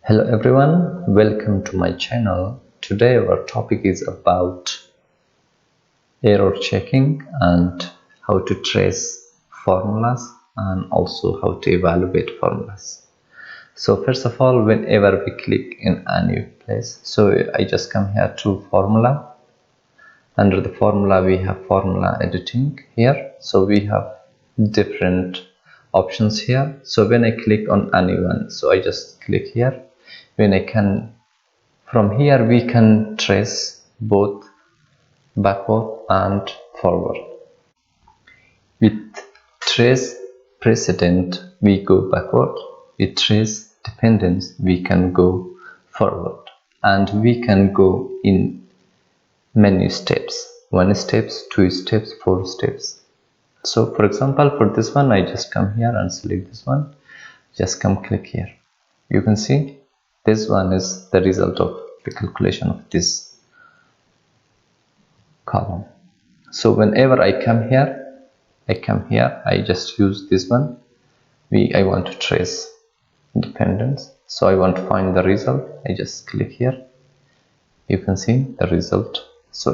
Hello everyone, welcome to my channel. Today our topic is about error checking and how to trace formulas and also how to evaluate formulas. So first of all, whenever we click in a new place, so I just come here to formula. Under the formula we have formula editing here, so we have different options here. So when I click on any one, so I just click here. From here we can trace both backward and forward. With trace precedent we go backward, with trace dependence we can go forward, and we can go in many steps: 1 steps, 2 steps, 4 steps. So for example, for this one I just come here and select this one, just click here. You can see this one is the result of the calculation of this column. So whenever I come here, I just use this one. I want to trace dependence, so I want to find the result. I just click here. You can see the result. So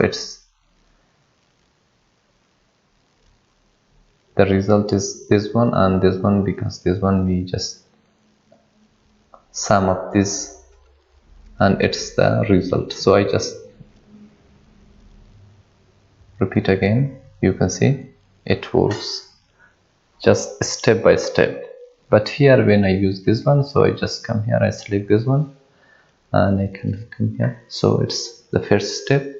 the result is this one and this one, because this one we just sum up this and it's the result. So I just repeat again. You can see it works just step by step. But here when I use this one, so I just come here, I select this one and I can come here. So it's the first step,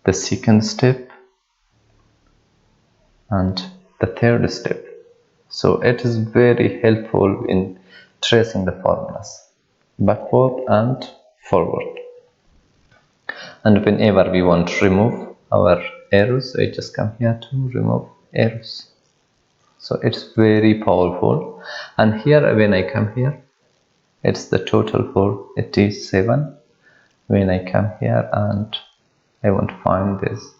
the second step and the third step. So it is very helpful in tracing the formulas backward and forward. And whenever we want to remove our errors, I just come here to remove errors. So it's very powerful. And here when I come here, it's the total for 87. When I come here and I want to find this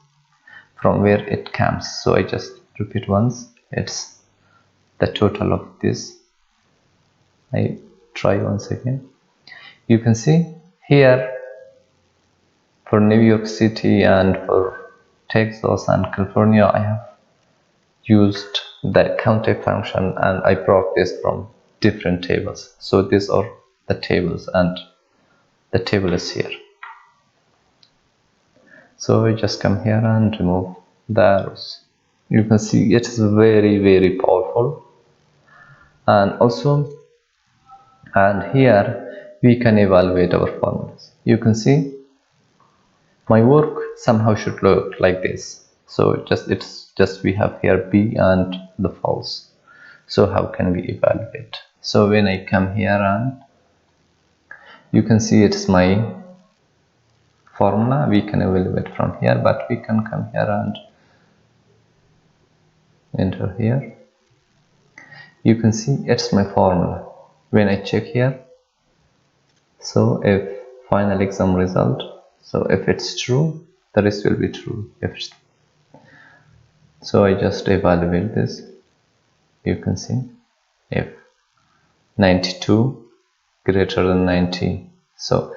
from where it comes, so I just repeat once. It's the total of this. I try once again. You can see here for New York City and for Texas and California, I have used the count type function and I brought this from different tables. So these are the tables and the table is here. So I just come here and remove the arrows. You can see it is very powerful. And also, and here we can evaluate our formulas. You can see my work somehow should look like this. So it's just we have here B and the false. So how can we evaluate? So when I come here and you can see it's my formula, we can evaluate from here, but we can come here and enter here. You can see it's my formula. When I check here, so if final exam result, so if it's true, the rest will be true. So I just evaluate this. You can see if 92 greater than 90. So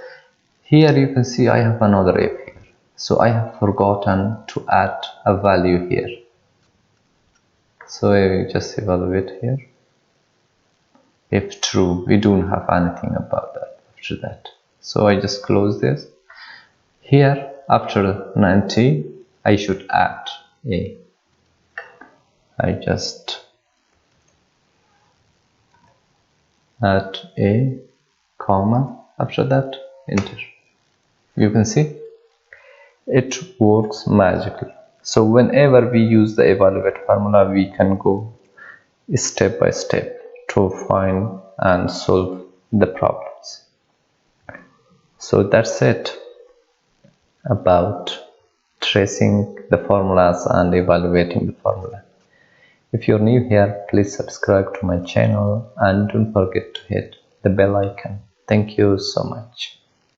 here you can see I have another if here. So I have forgotten to add a value here. So I just evaluate here. If true, we don't have anything about that after that. So I just close this. Here after 90, I should add a. I just add a comma, after that enter. You can see it works magically. So whenever we use the evaluate formula, we can go step by step to find and solve the problems. So that's it about tracing the formulas and evaluating the formula. If you're new here, please subscribe to my channel and don't forget to hit the bell icon. Thank you so much.